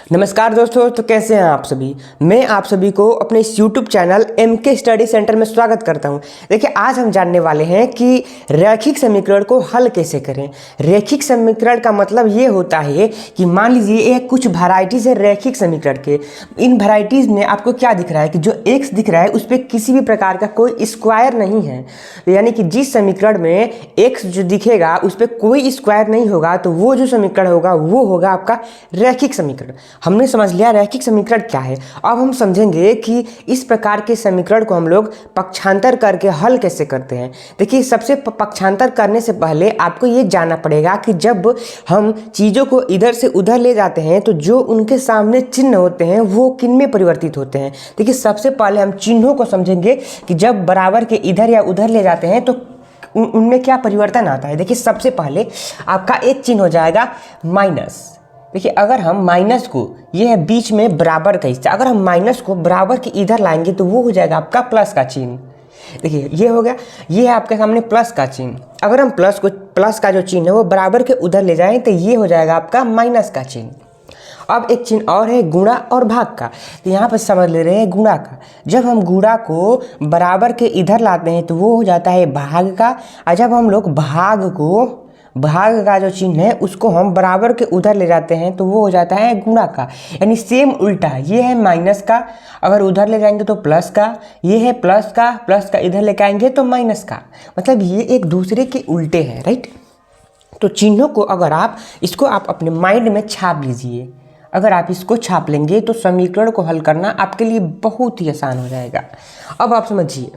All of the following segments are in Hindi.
नमस्कार दोस्तों। तो कैसे हैं आप सभी। मैं आप सभी को अपने इस YouTube channel MK study centre में स्वागत करता हूं। देखिए, आज हम जानने वाले हैं कि रैखिक समीकरण को हल कैसे करें। रैखिक समीकरण का मतलब ये होता है कि मान लीजिए एक कुछ वैरायटीज है रैखिक समीकरण के। इन वैरायटीज में आपको क्या दिख रहा है कि जो x दिख रहा है उस पर किसी भी प्रकार का कोई स्क्वायर नहीं है। यानी कि जिस समीकरण में x जो दिखेगा उस पर कोई स्क्वायर नहीं होगा तो वो जो समीकरण होगा वो होगा आपका रैखिक समीकरण। हमने समझ लिया रैखिक समीकरण क्या है। अब हम समझेंगे कि इस प्रकार के समीकरण को हम लोग पक्षांतर करके हल कैसे करते हैं। देखिए, सबसे पक्षांतर करने से पहले आपको ये जानना पड़ेगा कि जब हम चीज़ों को इधर से उधर ले जाते हैं तो जो उनके सामने चिन्ह होते हैं वो किन में परिवर्तित होते हैं। देखिए, सबसे पहले हम चिन्हों को समझेंगे कि जब बराबर के इधर या उधर ले जाते हैं तो उनमें क्या परिवर्तन आता है। देखिए, सबसे पहले आपका एक चिन्ह हो जाएगा माइनस। देखिए, अगर हम माइनस को, ये है बीच में बराबर का हिस्सा, अगर हम माइनस को बराबर के इधर लाएंगे तो वो हो जाएगा आपका प्लस का चिन्ह। देखिए, ये हो गया, ये है आपके सामने प्लस का चिन्ह। अगर हम प्लस का जो चिन्ह है वो बराबर के उधर ले जाएं तो ये हो जाएगा आपका माइनस का चिन्ह। अब एक चिन्ह और है गुणा और भाग का। तो यहाँ पर समझ ले रहे हैं गुणा का। जब हम गुणा को बराबर के इधर लाते हैं तो वो हो जाता है भाग का, और जब हम लोग भाग का जो चिन्ह है उसको हम बराबर के उधर ले जाते हैं तो वो हो जाता है गुणा का। यानी सेम उल्टा, ये है माइनस का, अगर उधर ले जाएंगे तो प्लस का, ये है प्लस का इधर लेके आएंगे तो माइनस का। मतलब ये एक दूसरे के उल्टे हैं, राइट। तो चिन्हों को अगर इसको आप अपने माइंड में छाप लीजिए। अगर आप इसको छाप लेंगे तो समीकरण को हल करना आपके लिए बहुत ही आसान हो जाएगा। अब आप समझिए,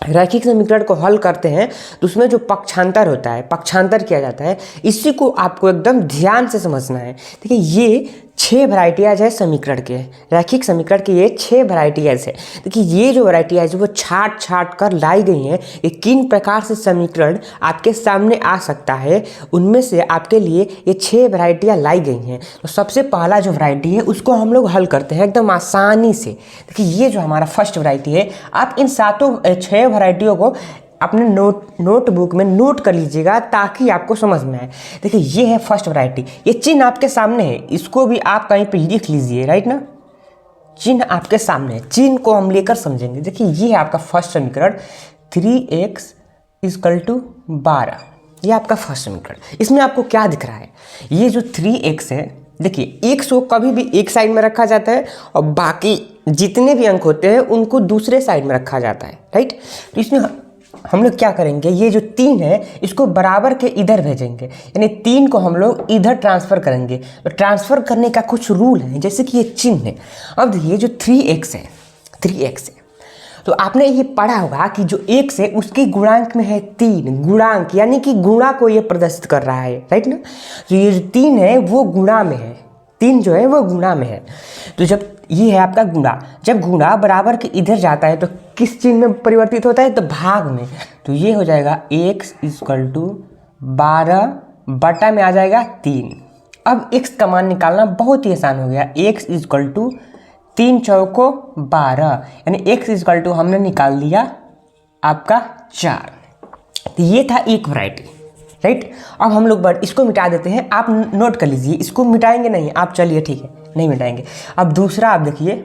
रैखिक समीकरण को हल करते हैं तो उसमें जो पक्षांतर होता है, पक्षांतर किया जाता है, इसी को आपको एकदम ध्यान से समझना है। देखिए, ये 6 वैरायटीज है समीकरण के, रैखिक समीकरण की ये 6 वैरायटीज है। देखिए, ये जो वैरायटीज है वो छाट कर लाई गई हैं कि किन प्रकार से समीकरण आपके सामने आ सकता है। उनमें से आपके लिए ये 6 वैरायटियाँ लाई गई हैं। तो सबसे पहला जो वैरायटी है उसको हम लोग हल करते हैं एकदम आसानी से। देखिए, ये जो हमारा फर्स्ट वैरायटी है, आप इन 6 वैरायटियों को अपने नोटबुक में नोट कर लीजिएगा ताकि आपको समझ में आए। देखिए, ये है फर्स्ट वैरायटी। ये चिन्ह आपके सामने है, इसको भी आप कहीं पे लिख लीजिए, राइट ना। चिन्ह आपके सामने है, चिन्ह को हम लेकर समझेंगे। देखिए, ये है आपका फर्स्ट समीकरण 3x = 12। ये आपका फर्स्ट समीकरण। इसमें आपको क्या दिख रहा है, ये जो 3x है, देखिए x को कभी भी एक साइड में रखा जाता है और बाकी जितने भी अंक होते हैं उनको दूसरे साइड में रखा जाता है, राइट। तो इसमें हम लोग क्या करेंगे, ये जो 3 है इसको बराबर के इधर भेजेंगे, यानी 3 को हम लोग इधर ट्रांसफ़र करेंगे। तो ट्रांसफ़र करने का कुछ रूल है, जैसे कि ये चिन्ह है। अब ये जो 3x है, तो आपने ये पढ़ा होगा कि जो x है उसके गुणांक में है 3। गुणांक यानी कि गुणा को ये प्रदर्शित कर रहा है, राइट ना। तो ये जो 3 है वो गुणा में है, 3 जो है वो गुणा में है। तो जब ये है आपका गुणा, जब गुणा बराबर के इधर जाता है तो किस चिन्ह में परिवर्तित होता है, तो भाग में। तो ये हो जाएगा x = 12 बटा में आ जाएगा 3। अब x का मान निकालना बहुत ही आसान हो गया। x = 3 चौको 12, यानी x = हमने निकाल दिया आपका 4। तो ये था एक वैरायटी, राइट। अब हम लोग इसको मिटा देते हैं। आप नोट कर लीजिए, इसको मिटाएंगे नहीं आप, चलिए ठीक है, नहीं मिटाएंगे। अब दूसरा आप देखिए,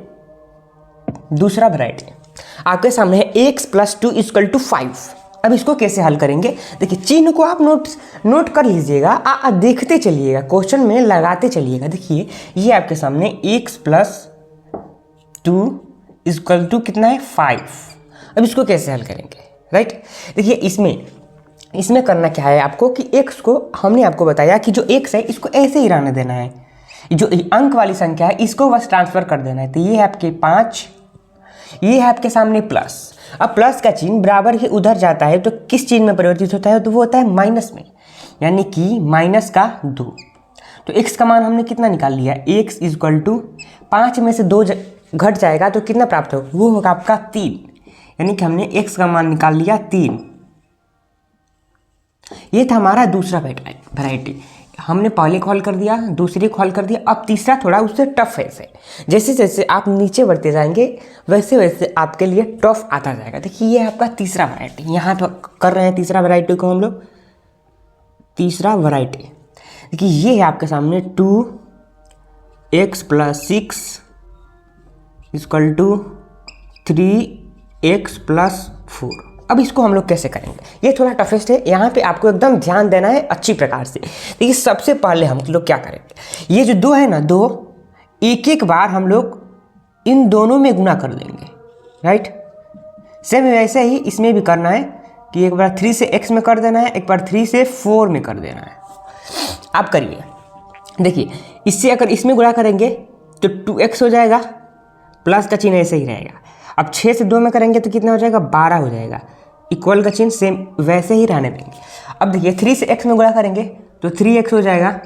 दूसरा वैरायटी आपके सामने है x + 2 = 5। अब इसको कैसे हल करेंगे, देखिए चिन्ह को आप नोट कर लीजिएगा, देखते चलिएगा, क्वेश्चन में लगाते चलिएगा। देखिए, ये आपके सामने x + 2 = कितना है 5। अब इसको कैसे हल करेंगे, राइट। देखिए, इसमें करना क्या है आपको कि x को हमने आपको बताया कि जो x है इसको ऐसे ही रहने देना है, जो अंक वाली संख्या है इसको बस ट्रांसफ़र कर देना है। तो ये है आपके 5, ये है आपके सामने प्लस। अब प्लस का चिन्ह बराबर के उधर जाता है तो किस चिन्ह में परिवर्तित होता है, तो वो होता है माइनस में, यानी कि -2। तो x का मान हमने कितना निकाल लिया, x = 5 में से 2 घट जाएगा तो कितना प्राप्त होगा, वो होगा आपका 3। यानी कि हमने x का मान निकाल लिया 3। ये था हमारा दूसरा वैरायटी। हमने पहले को हल कर दिया, दूसरे को हल कर दिया। अब तीसरा थोड़ा उससे टफ है। जैसे जैसे आप नीचे बढ़ते जाएंगे वैसे वैसे आपके लिए टफ आता जाएगा। देखिए, ये है आपका तीसरा वैरायटी। यहाँ तो कर रहे हैं तीसरा वैरायटी को हम लोग, तीसरा वैरायटी। देखिए, ये है आपके सामने 2 x plus 6 equal to 3x plus 4। अब इसको हम लोग कैसे करेंगे, ये थोड़ा टफेस्ट है, यहाँ पे आपको एकदम ध्यान देना है अच्छी प्रकार से। देखिए सबसे पहले हम लोग क्या करेंगे, ये जो दो है ना, दो एक एक बार हम लोग इन दोनों में गुना कर देंगे, राइट। सेम वैसे ही इसमें भी करना है कि एक बार 3 से x में कर देना है, एक बार 3 से 4 में कर देना है। आप करिए, देखिए इससे अगर इसमें गुणा करेंगे तो 2x हो जाएगा, प्लस का चिन्ह ऐसे ही रहेगा। अब 6 से 2 में करेंगे तो कितना हो जाएगा, 12 हो जाएगा। इक्वल का चिन्ह सेम वैसे ही रहने देंगे। अब देखिए 3 से x में गुणा करेंगे तो 3x हो जाएगा।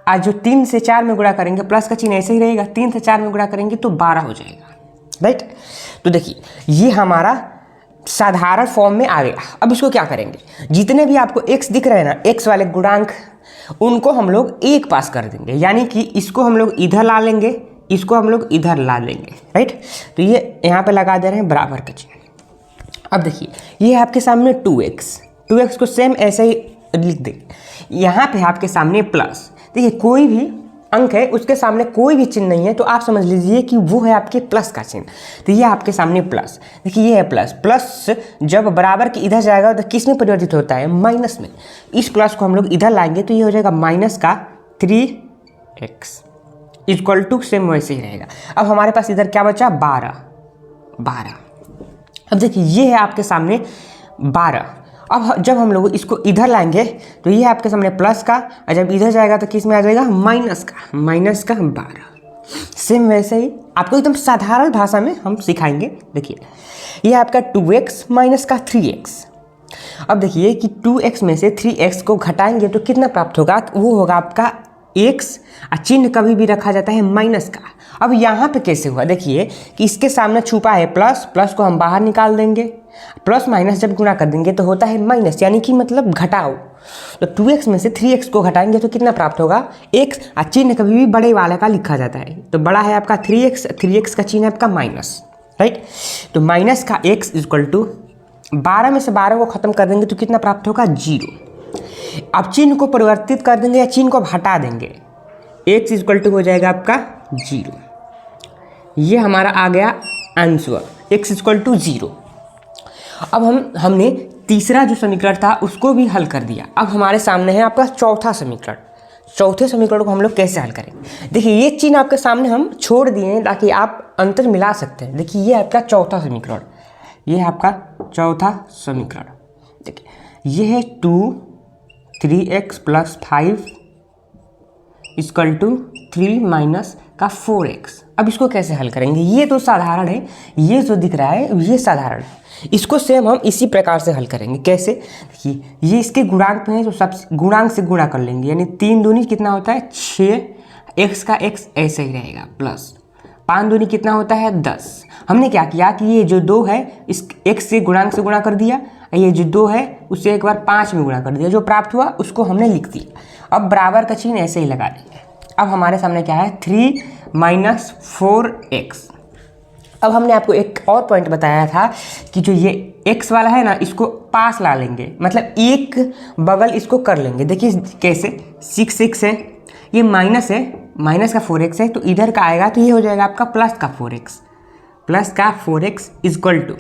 आज जो 3 से 4 में गुणा करेंगे प्लस का चिन्ह ऐसे ही रहेगा, 3 से 4 में गुणा करेंगे तो 12 हो जाएगा, राइट। तो देखिए ये हमारा साधारण फॉर्म में आ गया। अब इसको क्या करेंगे, जितने भी आपको x दिख रहे हैं ना, x वाले गुणांक, उनको हम लोग एक पास कर देंगे, यानी कि इसको हम लोग इधर ला लेंगे, इसको हम लोग इधर ला लेंगे, राइट। तो ये यहाँ पे लगा दे रहे हैं बराबर का चिन्ह। अब देखिए ये है आपके सामने 2x को सेम ऐसे ही लिख देंगे। यहाँ पे आपके सामने प्लस, देखिए कोई भी अंक है उसके सामने कोई भी चिन्ह नहीं है तो आप समझ लीजिए कि वो है आपके प्लस का चिन्ह। तो ये आपके सामने प्लस, देखिए ये है प्लस। प्लस जब बराबर के इधर जाएगा तो किस में परिवर्तित होता है, माइनस में। इस प्लस को हम लोग इधर लाएंगे तो ये हो जाएगा माइनस का 3x इक्वल टू सेम वैसे ही रहेगा। अब हमारे पास इधर क्या बचा, 12। अब देखिए ये है आपके सामने 12। अब जब हम लोग इसको इधर लाएंगे तो ये है आपके सामने प्लस का, और जब इधर जाएगा तो किस में आ जाएगा, माइनस का 12। सेम वैसे ही आपको एकदम साधारण भाषा में हम सिखाएंगे। देखिए ये है आपका 2x माइनस का 3x। अब देखिए कि 2x में से 3x को घटाएंगे तो कितना प्राप्त होगा, वो होगा आपका x, चिन्ह कभी भी रखा जाता है माइनस का। अब यहाँ पे कैसे हुआ, देखिए कि इसके सामने छुपा है प्लस, प्लस को हम बाहर निकाल देंगे, प्लस माइनस जब गुणा कर देंगे तो होता है माइनस, यानी कि मतलब घटाओ। तो 2x में से 3x को घटाएंगे तो कितना प्राप्त होगा, x, चिन्ह कभी भी बड़े वाले का लिखा जाता है। तो बड़ा है आपका 3x का चिन्ह है आपका माइनस, राइट। तो माइनस का x इक्वल टू 12 में से 12 को खत्म कर देंगे तो कितना प्राप्त होगा, 0। अब चिन्ह को परिवर्तित कर देंगे या चिन्ह को हटा देंगे, x इक्वल टू हो जाएगा आपका 0। ये हमारा आ गया आंसर, x इक्वल टू 0। अब हमने तीसरा जो समीकरण था उसको भी हल कर दिया। अब हमारे सामने है आपका चौथा समीकरण। चौथे समीकरण को हम लोग कैसे हल करेंगे, देखिए ये चिन्ह आपके सामने हम छोड़ दिए हैं ताकि आप अंतर मिला सकते हैं। देखिए ये आपका चौथा समीकरण, ये है आपका चौथा समीकरण। देखिए ये है 3x plus 5 equal to 3 minus का 4x। अब इसको कैसे हल करेंगे, ये तो साधारण है, ये जो दिख रहा है ये साधारण है। इसको सेम हम इसी प्रकार से हल करेंगे। कैसे, देखिए ये इसके गुणांक में है तो सब गुणांक से गुणा कर लेंगे, यानी 3 दूनी कितना होता है 6, x का x ऐसे ही रहेगा, प्लस 5 दूनी कितना होता है 10। हमने क्या किया कि ये जो 2 है इस x से गुणांक से गुणा कर दिया, ये जो 2 है उससे एक बार 5 में गुणा कर दिया, जो प्राप्त हुआ उसको हमने लिख दिया। अब बराबर का चिन्ह ऐसे ही लगा देंगे। अब हमारे सामने क्या है 3 माइनस 4x। अब हमने आपको एक और पॉइंट बताया था कि जो ये x वाला है ना इसको पास ला लेंगे, मतलब एक बगल इसको कर लेंगे। देखिए कैसे, 6 है, ये माइनस है, माइनस का 4x है तो इधर का आएगा तो ये हो जाएगा आपका प्लस का 4x इक्वल टू,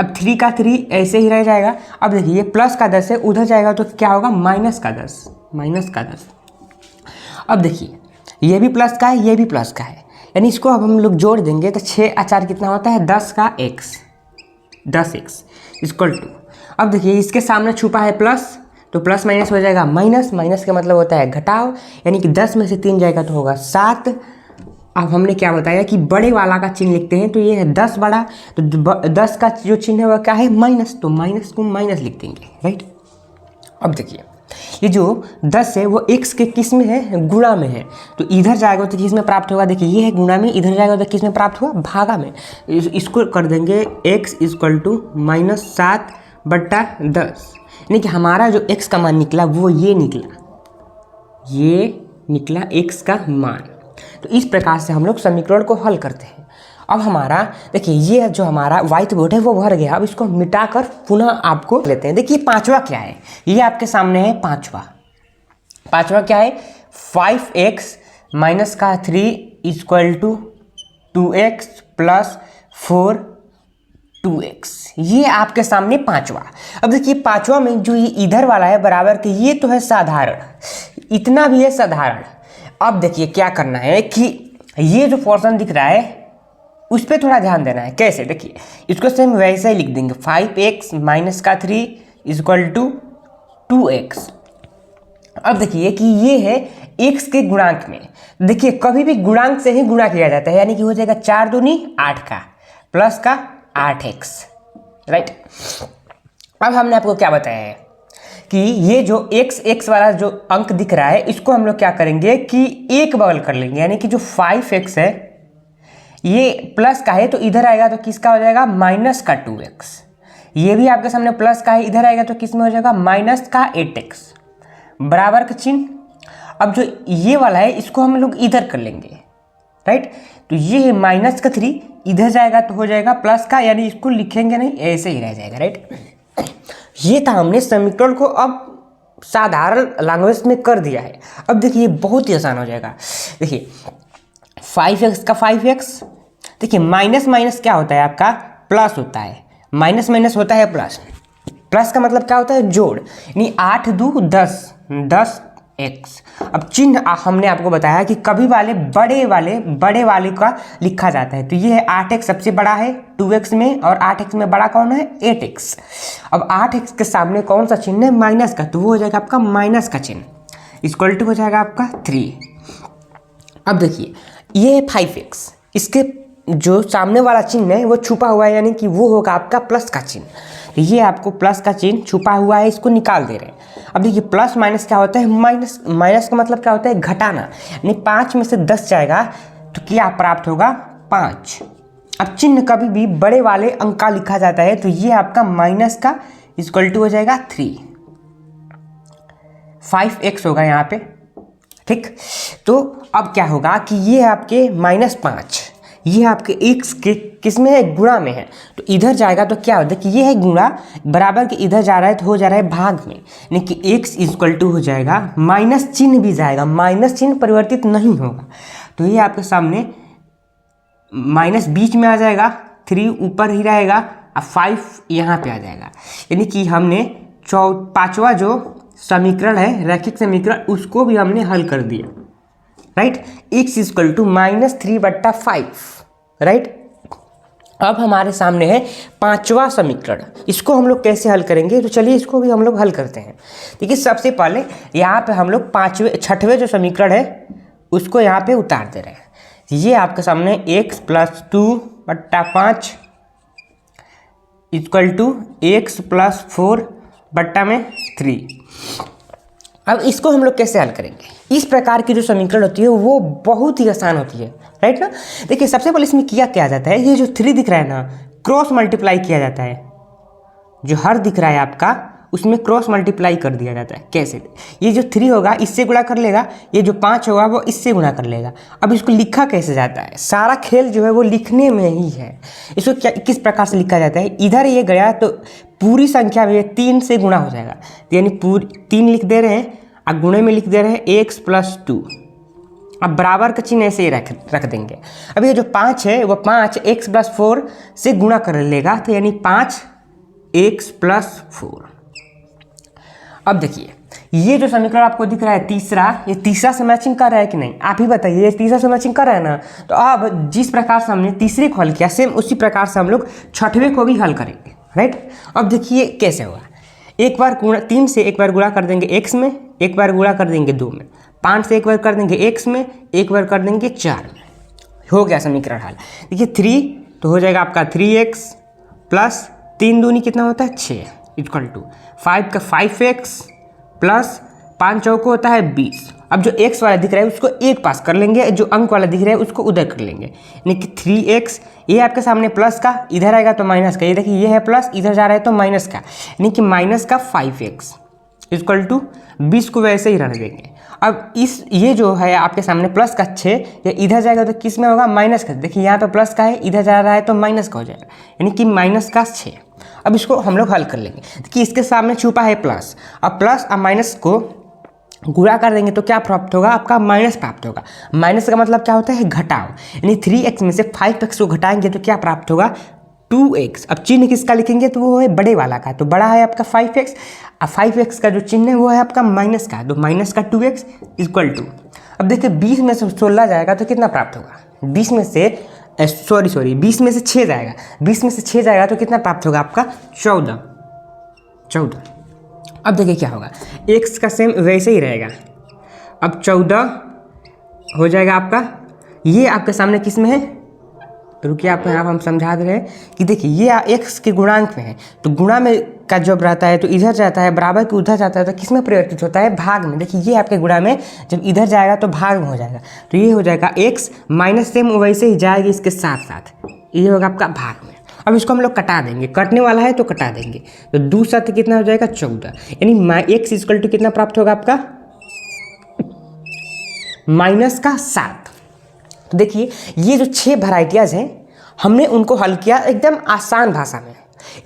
अब 3 का 3 ऐसे ही रह जाएगा। अब देखिए ये प्लस का 10 है, उधर जाएगा तो क्या होगा माइनस का 10। अब देखिए ये भी प्लस का है, ये भी प्लस का है, यानी इसको अब हम लोग जोड़ देंगे तो 6 और 4 कितना होता है 10 का x इक्वल टू, अब देखिए इसके सामने छुपा है प्लस तो प्लस माइनस हो जाएगा माइनस, माइनस का मतलब होता है घटाओ, यानी कि 10 में से 3 जाएगा तो होगा 7। अब हमने क्या बताया कि बड़े वाला का चिन्ह लिखते हैं, तो ये है 10 बड़ा, तो 10 का जो चिन्ह है वह क्या है माइनस, तो माइनस को माइनस लिख देंगे, राइट। अब देखिए ये जो 10 है वो x के किस में है, गुणा में है, तो इधर जाएगा तो किस में प्राप्त होगा, देखिए ये है गुणा में, इधर जाएगा तो किस में प्राप्त हुआ, भागा में। इसको कर देंगे x इक्वल टू -7/10, यानी कि हमारा जो x का मान निकला वो ये निकला x का मान। तो इस प्रकार से हम लोग समीकरण को हल करते हैं। अब हमारा देखिए ये जो हमारा व्हाइट बोर्ड है वो भर गया। अब इसको मिटाकर पुनः आपको लेते हैं। देखिए पांचवा क्या है, ये आपके सामने है पांचवा क्या है 5x माइनस का 3 equal to 2x plus 4 2x। ये आपके सामने पांचवा। अब देखिए पांचवा में जो ये इधर वाला है बराबर के, ये तो है साधारण, इतना भी है साधारण। अब देखिए क्या करना है कि ये जो पोर्शन दिख रहा है उस पर थोड़ा ध्यान देना है। कैसे, देखिए इसको सेम वैसे ही लिख देंगे, 5x माइनस का 3 इक्वल टू 2x। अब देखिए कि ये है x के गुणांक में। देखिए कभी भी गुणांक से ही गुणा किया जाता है, यानी कि हो जाएगा 4 दूनी 8 का प्लस का 8x, राइट। अब हमने आपको क्या बताया है कि ये जो x वाला जो अंक दिख रहा है इसको हम लोग क्या करेंगे कि एक बगल कर लेंगे, यानी कि जो 5x है ये प्लस का है तो इधर आएगा तो किसका हो जाएगा, माइनस का 2x। ये भी आपके सामने प्लस का है, इधर आएगा तो किस में हो जाएगा, माइनस का 8x, बराबर का चिन्ह। अब जो ये वाला है इसको हम लोग इधर कर लेंगे, राइट। तो ये है माइनस का 3, इधर जाएगा तो हो जाएगा प्लस का, यानी इसको लिखेंगे नहीं, ऐसे ही रह जाएगा, राइट। ये था, हमने समीकरण को अब साधारण लैंग्वेज में कर दिया है। अब देखिए बहुत ही आसान हो जाएगा। देखिए 5x का 5x, देखिए माइनस माइनस क्या होता है आपका, प्लस होता है, माइनस माइनस होता है प्लस। प्लस का मतलब क्या होता है, जोड़, यानी 8 2 10 10x। अब चिन्ह हमने आपको बताया कि कभी बड़े वाले का लिखा जाता है। तो ये है 8x सबसे बड़ा है 2x में, और 8x में बड़ा कौन है, 8x। अब 8x के सामने कौन सा चिन्ह है, माइनस का, तो वो हो जाएगा आपका माइनस का चिन्ह, इक्वल टू हो जाएगा आपका 3। अब देखिए ये है 5x, इसके जो सामने वाला चिन्ह है वो छुपा हुआ है, यानी कि वो होगा आपका प्लस का चिन्ह। तो ये आपको प्लस का चिन्ह छुपा हुआ है, इसको निकाल दे रहे हैं। अब देखिए प्लस माइनस क्या होता है, माइनस, माइनस का मतलब क्या होता है, घटाना, यानी 5 में से 10 जाएगा तो क्या प्राप्त होगा, 5। अब चिन्ह कभी भी बड़े वाले अंक का लिखा जाता है, तो ये आपका माइनस का इक्वल टू हो जाएगा 3, 5x होगा यहाँ पे, ठीक। तो अब क्या होगा कि ये आपके -5, ये आपके x के किस में है, गुणा में है, तो इधर जाएगा तो क्या होता है कि ये है गुणा, बराबर के इधर जा रहा है तो हो जा रहा है भाग में, यानी कि x इक्वल टू हो जाएगा, माइनस चिन्ह भी जाएगा, माइनस चिन्ह परिवर्तित नहीं होगा। तो ये आपके सामने माइनस बीच में आ जाएगा, 3 ऊपर ही रहेगा, और 5 यहाँ पे आ जाएगा। यानी कि हमने पांचवा जो समीकरण है, रैखिक समीकरण, उसको भी हमने हल कर दिया, right. x equal to -3/5, right. अब हमारे सामने है पांचवा समीकरण, इसको हम लोग कैसे हल करेंगे, तो चलिए इसको भी हम लोग हल करते हैं। देखिए सबसे पहले यहाँ पे हम लोग छठवें जो समीकरण है उसको यहाँ पे उतार दे रहे हैं। ये आपके सामने x + 2/5 इक्वल टू x + 4/3। अब इसको हम लोग कैसे हल करेंगे, इस प्रकार की जो समीकरण होती है वो बहुत ही आसान होती है, राइट ना। देखिए सबसे पहले इसमें किया जाता है, ये जो 3 दिख रहा है ना, क्रॉस मल्टीप्लाई किया जाता है, जो हर दिख रहा है आपका उसमें क्रॉस मल्टीप्लाई कर दिया जाता है। कैसे, ये जो 3 होगा इससे गुणा कर लेगा, ये जो 5 होगा वो इससे गुणा कर लेगा। अब इसको लिखा कैसे जाता है, सारा खेल जो है वो लिखने में ही है। इसको क्या किस प्रकार से लिखा जाता है, इधर ये गया तो पूरी संख्या में 3 से गुणा हो जाएगा, यानी पूरी 3 लिख दे रहे हैं और गुणे में लिख दे रहे हैं x + 2। अब बराबर का चिन्ह ऐसे ही रख देंगे। अब ये जो 5 है वो 5 x + 4 से गुणा कर लेगा, तो यानी 5 x + 4। अब देखिए ये जो समीकरण आपको दिख रहा है तीसरा, ये तीसरा से मैचिंग कर रहा है कि नहीं, आप ही बताइए। ये तीसरा से मैचिंग कर रहा है ना, तो अब जिस प्रकार से हमने तीसरे को हल किया सेम उसी प्रकार से हम लोग छठवें को भी हल करेंगे, राइट। अब देखिए कैसे होगा, 3 से एक बार गुणा कर देंगे x में, एक बार गुणा कर देंगे 2 में, 5 से एक बार कर देंगे x में, एक बार कर देंगे 4 में, हो गया समीकरण हल। देखिए 3 तो हो जाएगा आपका 3x प्लस 3 दूनी कितना होता है 6 इक्वल टू 5 का 5x प्लस 5 चौको होता है 20। अब जो x वाला दिख रहा है उसको एक पास कर लेंगे, जो अंक वाला दिख रहा है उसको उधर कर लेंगे, यानी कि 3x, ये आपके सामने प्लस का, इधर आएगा तो माइनस का, ये देखिए ये है प्लस, इधर जा रहा है तो माइनस का, यानी कि माइनस का 5x इक्वल टू 20 को वैसे ही रहने देंगे। अब ये जो है आपके सामने प्लस का 6, ये इधर जाएगा तो किस में होगा, माइनस का। देखिए यहाँ पे प्लस का है, इधर जा रहा है तो माइनस का हो जाएगा, यानी कि माइनस का 6। अब इसको हम लोग हल कर लेंगे कि इसके सामने छुपा है प्लस, अब प्लस और माइनस को गुणा कर देंगे तो क्या प्राप्त होगा, आपका माइनस प्राप्त होगा। माइनस का मतलब क्या होता है, घटाव, यानी 3x में से 5x को घटाएंगे तो क्या प्राप्त होगा, 2x। अब चिन्ह किसका लिखेंगे, तो वो है बड़े वाला का, तो बड़ा है आपका 5x, अब 5x का जो चिन्ह है वो है आपका माइनस का, तो माइनस का 2x इक्वल टू, अब देखिए 20 में से 16 जाएगा तो कितना प्राप्त होगा, 20 में से 20 में से 6 जाएगा, 20 में से 6 जाएगा तो कितना प्राप्त होगा आपका 14। अब देखिए क्या होगा, x का सेम वैसे ही रहेगा, अब 14 हो जाएगा आपका, ये आपके सामने किस में है, रुकिए आपको यहाँ हम समझा दे रहे हैं कि देखिए ये x के गुणांक में है, तो गुणा में का जब रहता है तो इधर जाता है, बराबर के उधर जाता है तो किस में परिवर्तित होता है, भाग में। देखिए ये आपके गुणा में जब इधर जाएगा तो भाग में हो जाएगा, तो ये हो जाएगा x माइनस सेम वैसे ही जाएगी इसके साथ साथ, ये होगा आपका भाग में। अब इसको हम लोग कटा देंगे, कटने वाला है तो कटा देंगे, तो 2 7 कितना हो जाएगा 14, यानी x इक्वल टू कितना प्राप्त होगा आपका माइनस का 7। तो देखिए ये जो 6 वैरायटियाज हैं हमने उनको हल किया एकदम आसान भाषा में।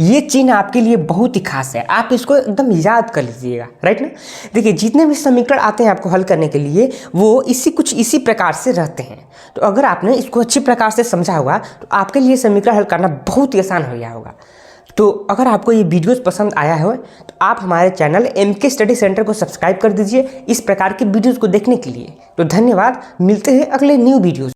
ये चिन्ह आपके लिए बहुत ही खास है, आप इसको एकदम याद कर लीजिएगा, राइट ना। देखिए जितने भी समीकरण आते हैं आपको हल करने के लिए वो इसी प्रकार से रहते हैं, तो अगर आपने इसको अच्छी प्रकार से समझा होगा तो आपके लिए समीकरण हल करना बहुत ही आसान हो गया होगा। तो अगर आपको ये वीडियोस पसंद आया हो तो आप हमारे चैनल MK स्टडी सेंटर को सब्सक्राइब कर दीजिए इस प्रकार के वीडियोस को देखने के लिए। तो धन्यवाद, मिलते हैं अगले न्यू वीडियोस।